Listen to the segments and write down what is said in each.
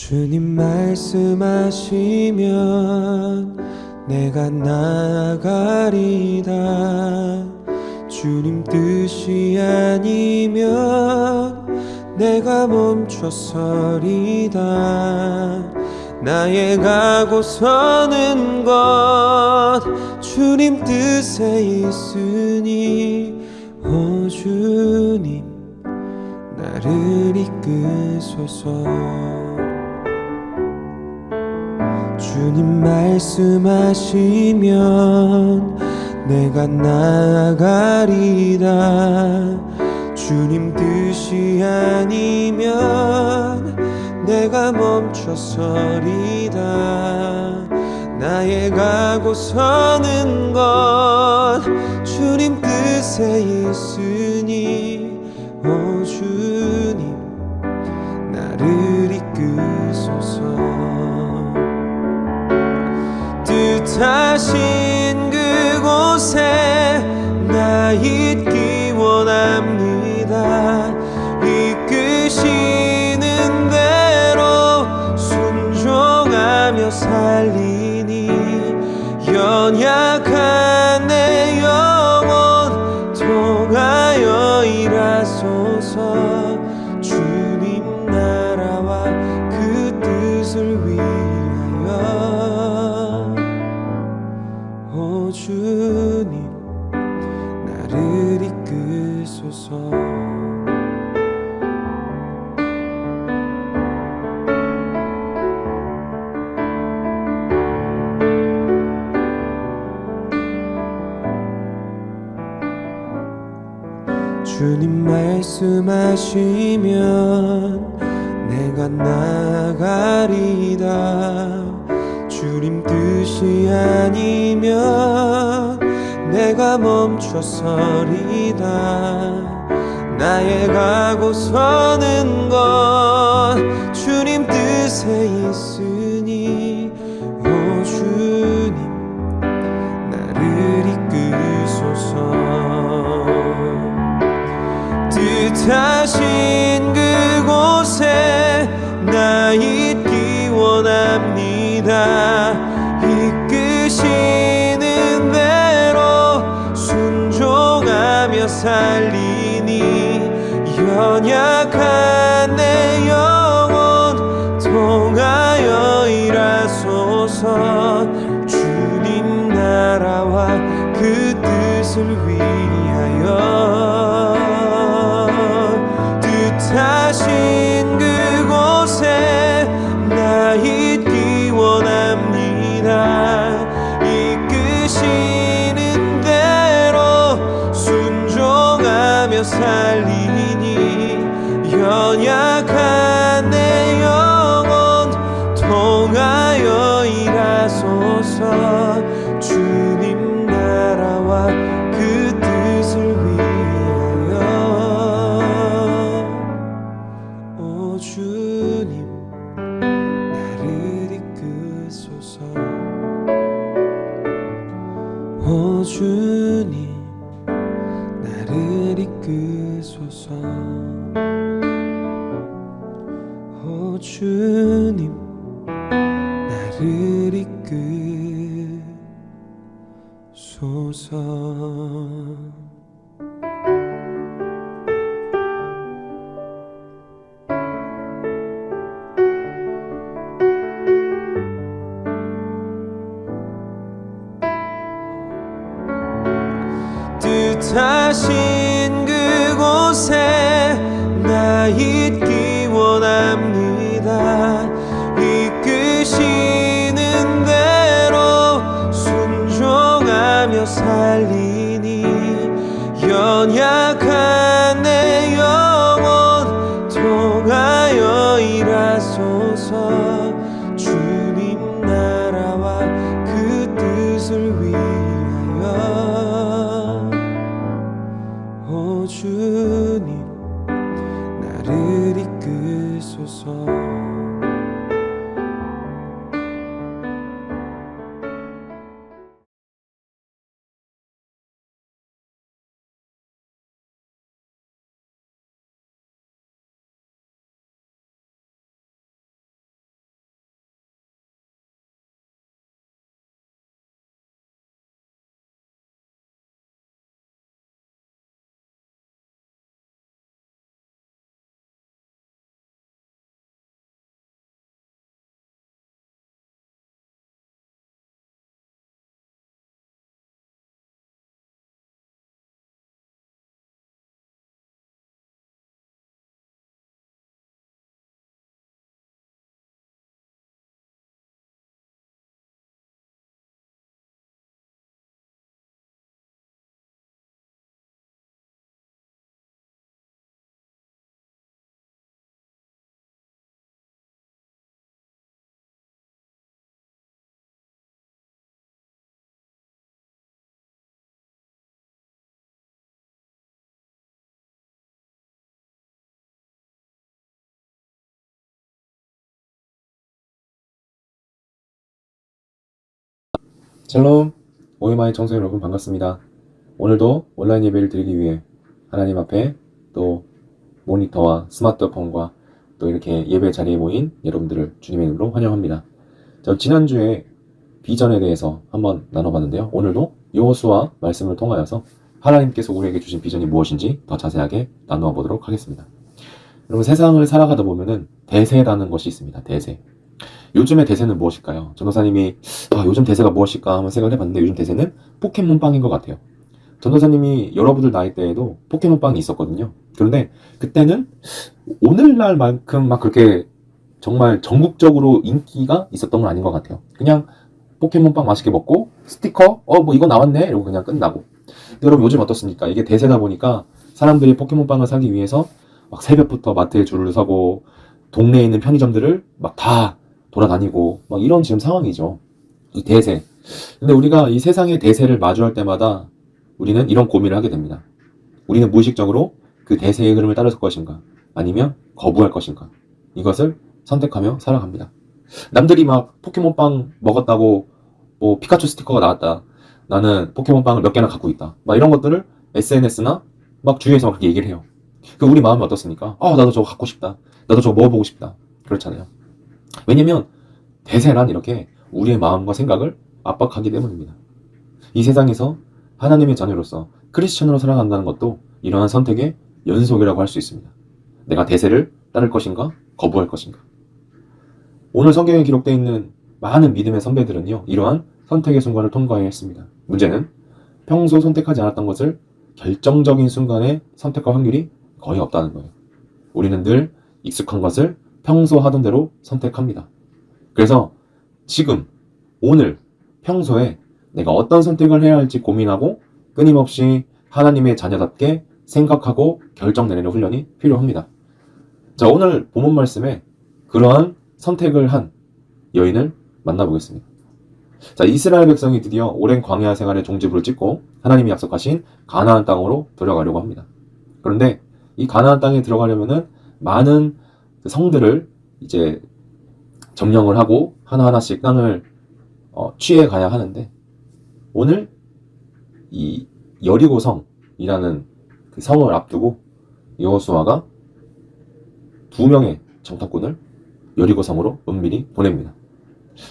주님 말씀하시면 내가 나아가리다. 주님 뜻이 아니면 내가 멈춰서리다. 나의 가고 서는 것 주님 뜻에 있으니 오 주님 나를 이끄소서. 주님 말씀하시면 내가 나아가리다. 주님 뜻이 아니면 내가 멈춰서리다. 나의 가고 서는 것 주님 뜻에 있으니 오 주님 나를 이끄소서. 뜻하신 그곳에 나 있기 원합니다. 이끄시는 대로 순종하며 살리니 연약한 내 영혼 통하여 일하소서. 주님 나라와 그 뜻을 위하여 오 주님 나를 이끄소서. 주님 말씀하시면 내가 나아가리다. 주님 뜻이 아니면 내가 멈춰서리다. 나의 가고 서는 것 주님 뜻에 있으니 오 주님 나를 이끄소서. 뜻하신 그곳에 나 있기 원합니다. 이끄시는 대로 순종하며 살리니 연약한 내 영혼 통하여 일하소서. 주님 나라와 그 뜻을 위하여 뜻하신 그곳에 나 있기 원합니다. 이끄시는 대로 순종하며 살리니 연약한 내 영혼 통하여 일하소서. 주님 나라와 그 뜻을 위하여 오 주님 나를 이끄소서. 오 주님 나를 이끄소서. 오 주님 나를 이끄소서. 뜻하신 그곳에 나 있기 원합니다. 이끄시는 대로 순종하며 살리니 연약한 내 영혼 통하여 일하소서. 주님 나라와 그 뜻을 위하여 오 주님 나를 이끄소서. 샬롬, 오해마의 청소 여러분 반갑습니다. 오늘도 온라인 예배를 드리기 위해 하나님 앞에 또 모니터와 스마트폰과 또 이렇게 예배 자리에 모인 여러분들을 주님의 이름으로 환영합니다. 저 지난주에 비전에 대해서 한번 나눠봤는데요. 오늘도 여호수아 말씀을 통하여서 하나님께서 우리에게 주신 비전이 무엇인지 더 자세하게 나누어 보도록 하겠습니다. 여러분, 세상을 살아가다 보면은 대세라는 것이 있습니다. 대세. 요즘의 대세는 무엇일까요? 전도사님이 요즘 대세가 무엇일까 한번 생각을 해봤는데, 요즘 대세는 포켓몬빵인 것 같아요. 전도사님이 여러분들 나이 때에도 포켓몬빵이 있었거든요. 그런데 그때는 오늘날만큼 막 그렇게 정말 전국적으로 인기가 있었던 건 아닌 것 같아요. 그냥 포켓몬빵 맛있게 먹고 스티커 뭐 이거 나왔네 이러고 그냥 끝나고. 근데 여러분, 요즘 어떻습니까? 이게 대세다 보니까 사람들이 포켓몬빵을 사기 위해서 막 새벽부터 마트에 줄을 서고 동네에 있는 편의점들을 막 다 돌아다니고 막 이런 지금 상황이죠. 이 대세. 근데 우리가 이 세상의 대세를 마주할 때마다 우리는 이런 고민을 하게 됩니다. 우리는 무의식적으로 그 대세의 흐름을 따를 것인가, 아니면 거부할 것인가, 이것을 선택하며 살아갑니다. 남들이 막 포켓몬빵 먹었다고 뭐 피카츄 스티커가 나왔다, 나는 포켓몬빵을 몇 개나 갖고 있다, 막 이런 것들을 SNS나 막 주위에서 그렇게 얘기를 해요. 그 우리 마음이 어떻습니까? 나도 저거 갖고 싶다, 나도 저거 먹어보고 싶다, 그렇잖아요. 왜냐면 대세란 이렇게 우리의 마음과 생각을 압박하기 때문입니다. 이 세상에서 하나님의 자녀로서 크리스천으로 살아간다는 것도 이러한 선택의 연속이라고 할 수 있습니다. 내가 대세를 따를 것인가, 거부할 것인가. 오늘 성경에 기록되어 있는 많은 믿음의 선배들은요, 이러한 선택의 순간을 통과해야 했습니다. 문제는 평소 선택하지 않았던 것을 결정적인 순간에 선택할 확률이 거의 없다는 거예요. 우리는 늘 익숙한 것을 평소 하던 대로 선택합니다. 그래서 지금, 오늘, 평소에 내가 어떤 선택을 해야 할지 고민하고 끊임없이 하나님의 자녀답게 생각하고 결정 내리는 훈련이 필요합니다. 자, 오늘 본문 말씀에 그러한 선택을 한 여인을 만나보겠습니다. 자, 이스라엘 백성이 드디어 오랜 광야 생활의 종지부를 찍고 하나님이 약속하신 가나안 땅으로 들어가려고 합니다. 그런데 이 가나안 땅에 들어가려면은 많은 성들을 이제 점령을 하고 하나하나씩 땅을 취해 가야 하는데, 오늘 이 여리고성이라는 그 성을 앞두고 여호수아가 2명의 정탐꾼을 여리고성으로 은밀히 보냅니다.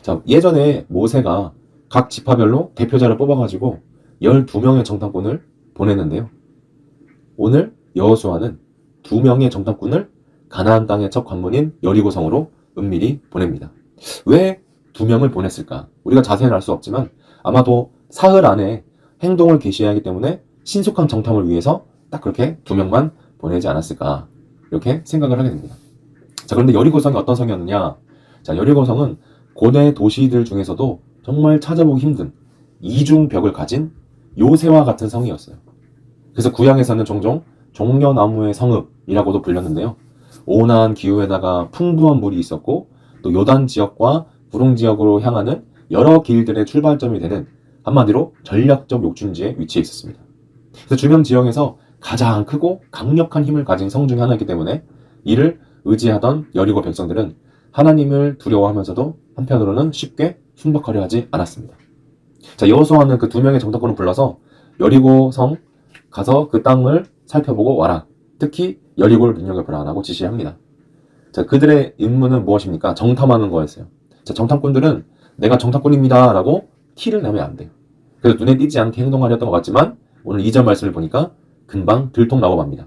자, 예전에 모세가 각 지파별로 대표자를 뽑아가지고 12명의 정탐꾼을 보냈는데요. 오늘 여호수아는 2명의 정탐꾼을 가나안 땅의 첫 관문인 여리고성으로 은밀히 보냅니다. 왜 2명을 보냈을까? 우리가 자세히는 알 수 없지만 아마도 사흘 안에 행동을 개시해야 하기 때문에 신속한 정탐을 위해서 딱 그렇게 2명만 보내지 않았을까, 이렇게 생각을 하게 됩니다. 자, 그런데 여리고성이 어떤 성이었느냐? 자, 여리고성은 고대 도시들 중에서도 정말 찾아보기 힘든 이중벽을 가진 요새와 같은 성이었어요. 그래서 구약에서는 종종 종려나무의 성읍이라고도 불렸는데요. 온화한 기후에다가 풍부한 물이 있었고, 또 요단 지역과 구릉 지역으로 향하는 여러 길들의 출발점이 되는, 한마디로 전략적 욕준지에 위치해 있었습니다. 그래서 주변 지역에서 가장 크고 강력한 힘을 가진 성 중에 하나이기 때문에 이를 의지하던 여리고 백성들은 하나님을 두려워하면서도 한편으로는 쉽게 순박하려 하지 않았습니다. 자, 여호수아는 그 2명의 정탐꾼을 불러서 여리고 성 가서 그 땅을 살펴보고 와라, 특히 여리고를 눈여겨보라라고 지시합니다. 자, 그들의 임무는 무엇입니까? 정탐하는 거였어요. 자, 정탐꾼들은 내가 정탐꾼입니다 라고 티를 내면 안 돼요. 그래서 눈에 띄지 않게 행동하려던 것 같지만 오늘 2절 말씀을 보니까 금방 들통나고 맙니다.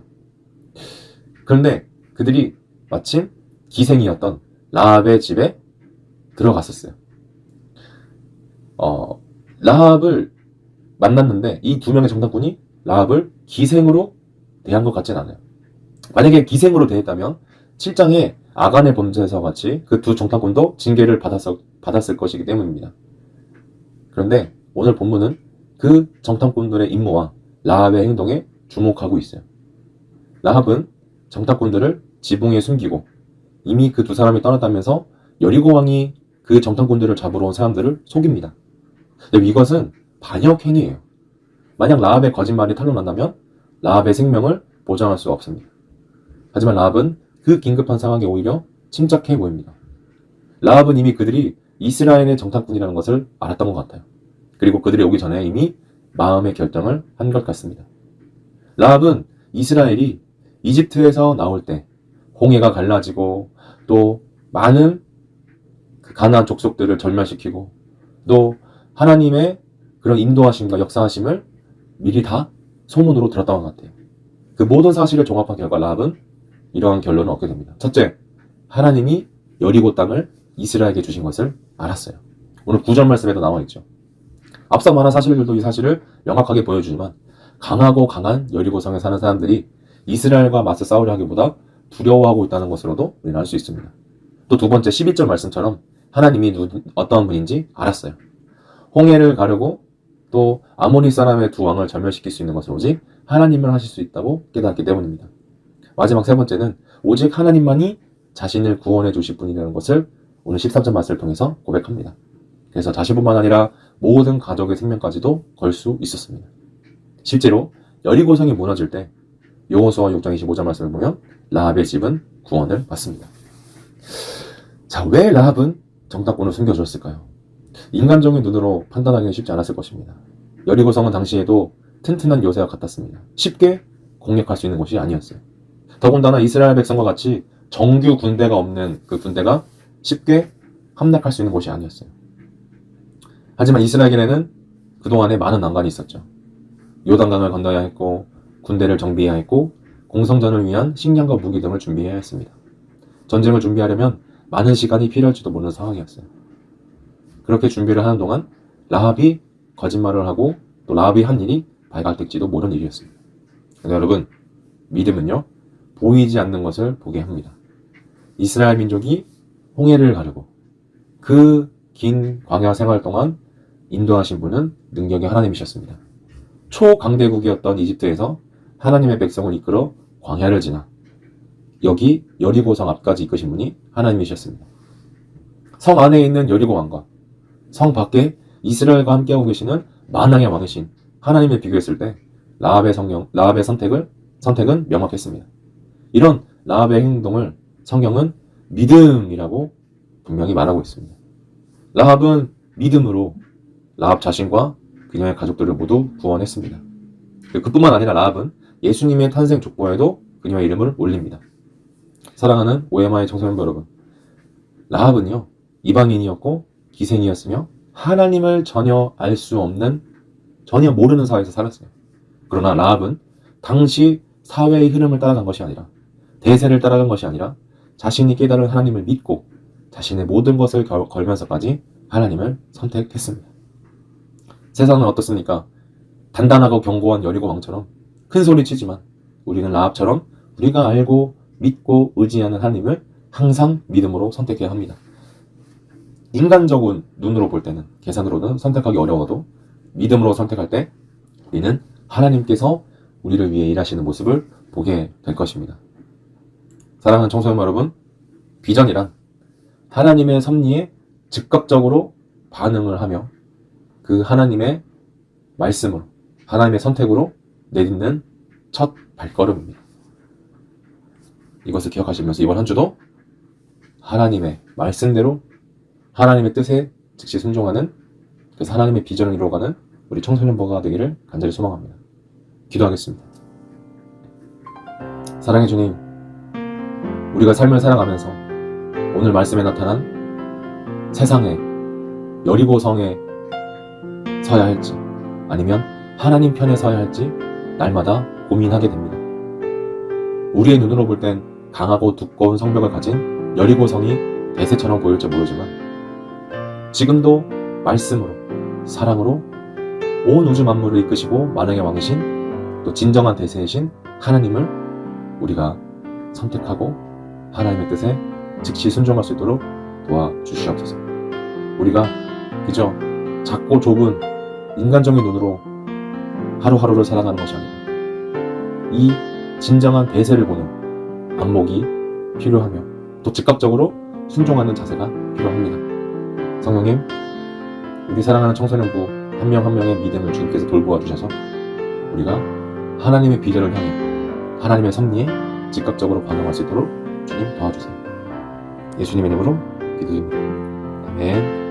그런데 그들이 마침 기생이었던 라합의 집에 들어갔었어요. 라합을 만났는데 이 2명의 정탐꾼이 라합을 기생으로 대한 것 같진 않아요. 만약에 기생으로 대했다면 7장에 아간의 범죄에서 같이 그 2 정탐꾼도 징계를 받았을 것이기 때문입니다. 그런데 오늘 본문은 그 정탐꾼들의 임무와 라합의 행동에 주목하고 있어요. 라합은 정탐꾼들을 지붕에 숨기고 이미 그 2 사람이 떠났다면서 여리고 왕이 그 정탐꾼들을 잡으러 온 사람들을 속입니다. 근데 이것은 반역 행위예요. 만약 라합의 거짓말이 탄로난다면 라합의 생명을 보장할 수 없습니다. 하지만 라합은 그 긴급한 상황에 오히려 침착해 보입니다. 라합은 이미 그들이 이스라엘의 정탐꾼이라는 것을 알았던 것 같아요. 그리고 그들이 오기 전에 이미 마음의 결정을 한 것 같습니다. 라합은 이스라엘이 이집트에서 나올 때 홍해가 갈라지고 또 많은 그 가나안 족속들을 절멸시키고 또 하나님의 그런 인도하심과 역사하심을 미리 다 소문으로 들었던 것 같아요. 그 모든 사실을 종합한 결과 라합은 이러한 결론을 얻게 됩니다. 첫째, 하나님이 여리고 땅을 이스라엘에게 주신 것을 알았어요. 오늘 9절 말씀에도 나와 있죠. 앞서 말한 사실들도 이 사실을 명확하게 보여주지만 강하고 강한 여리고성에 사는 사람들이 이스라엘과 맞서 싸우려 하기보다 두려워하고 있다는 것으로도 우리는 알 수 있습니다. 또 두 번째 11절 말씀처럼 하나님이 어떤 분인지 알았어요. 홍해를 가르고 또 아모리 사람의 두 왕을 절멸시킬 수 있는 것은 오직 하나님을 하실 수 있다고 깨닫기 때문입니다. 마지막 세 번째는 오직 하나님만이 자신을 구원해 주실 분이라는 것을 오늘 13절 말씀을 통해서 고백합니다. 그래서 자신뿐만 아니라 모든 가족의 생명까지도 걸 수 있었습니다. 실제로 여리고성이 무너질 때 여호수아 6장 25절 말씀을 보면 라합의 집은 구원을 받습니다. 자, 왜 라합은 정탐꾼을 숨겨주었을까요? 인간적인 눈으로 판단하기는 쉽지 않았을 것입니다. 여리고성은 당시에도 튼튼한 요새와 같았습니다. 쉽게 공략할 수 있는 곳이 아니었어요. 더군다나 이스라엘 백성과 같이 정규 군대가 없는 그 군대가 쉽게 함락할 수 있는 곳이 아니었어요. 하지만 이스라엘에게는 그동안에 많은 난관이 있었죠. 요단강을 건너야 했고 군대를 정비해야 했고 공성전을 위한 식량과 무기 등을 준비해야 했습니다. 전쟁을 준비하려면 많은 시간이 필요할지도 모르는 상황이었어요. 그렇게 준비를 하는 동안 라합이 거짓말을 하고 또 라합이 한 일이 발각될지도 모르는 일이었습니다. 여러분, 믿음은요, 보이지 않는 것을 보게 합니다. 이스라엘 민족이 홍해를 가르고 그 긴 광야 생활 동안 인도하신 분은 능력의 하나님이셨습니다. 초강대국이었던 이집트에서 하나님의 백성을 이끌어 광야를 지나 여기 여리고성 앞까지 이끄신 분이 하나님이셨습니다. 성 안에 있는 여리고 왕과 성 밖에 이스라엘과 함께하고 계시는 만왕의 왕이신 하나님을 비교했을 때 라합의 선택은 명확했습니다. 이런 라합의 행동을 성경은 믿음이라고 분명히 말하고 있습니다. 라합은 믿음으로 라합 자신과 그녀의 가족들을 모두 구원했습니다. 그뿐만 아니라 라합은 예수님의 탄생 족보에도 그녀의 이름을 올립니다. 사랑하는 OMI 청소년 여러분, 라합은요, 이방인이었고 기생이었으며 하나님을 전혀 알 수 없는, 전혀 모르는 사회에서 살았어요. 그러나 라합은 당시 사회의 흐름을 따라간 것이 아니라, 대세를 따라간 것이 아니라 자신이 깨달은 하나님을 믿고 자신의 모든 것을 걸면서까지 하나님을 선택했습니다. 세상은 어떻습니까? 단단하고 견고한 여리고 왕처럼 큰 소리 치지만 우리는 라합처럼 우리가 알고 믿고 의지하는 하나님을 항상 믿음으로 선택해야 합니다. 인간적인 눈으로 볼 때는, 계산으로는 선택하기 어려워도 믿음으로 선택할 때 우리는 하나님께서 우리를 위해 일하시는 모습을 보게 될 것입니다. 사랑하는 청소년 여러분, 비전이란 하나님의 섭리에 즉각적으로 반응을 하며 그 하나님의 말씀으로, 하나님의 선택으로 내딛는 첫 발걸음입니다. 이것을 기억하시면서 이번 한 주도 하나님의 말씀대로 하나님의 뜻에 즉시 순종하는, 그래서 하나님의 비전을 이루어가는 우리 청소년부가 되기를 간절히 소망합니다. 기도하겠습니다. 사랑의 주님, 우리가 삶을 살아가면서 오늘 말씀에 나타난 세상에, 여리고성에 서야 할지 아니면 하나님 편에 서야 할지 날마다 고민하게 됩니다. 우리의 눈으로 볼 땐 강하고 두꺼운 성벽을 가진 여리고성이 대세처럼 보일지 모르지만 지금도 말씀으로, 사랑으로 온 우주 만물을 이끄시고 만왕의 왕이신, 또 진정한 대세이신 하나님을 우리가 선택하고 하나님의 뜻에 즉시 순종할 수 있도록 도와주시옵소서. 우리가 그저 작고 좁은 인간적인 눈으로 하루하루를 살아가는 것이 아니라 이 진정한 대세를 보는 안목이 필요하며 또 즉각적으로 순종하는 자세가 필요합니다. 성령님, 우리 사랑하는 청소년부 한 명 한 명의 믿음을 주님께서 돌보아 주셔서 우리가 하나님의 비전을 향해 하나님의 섭리에 즉각적으로 반응할 수 있도록 주님 도와주세요. 예수님의 이름으로 기도드립니다. 아멘.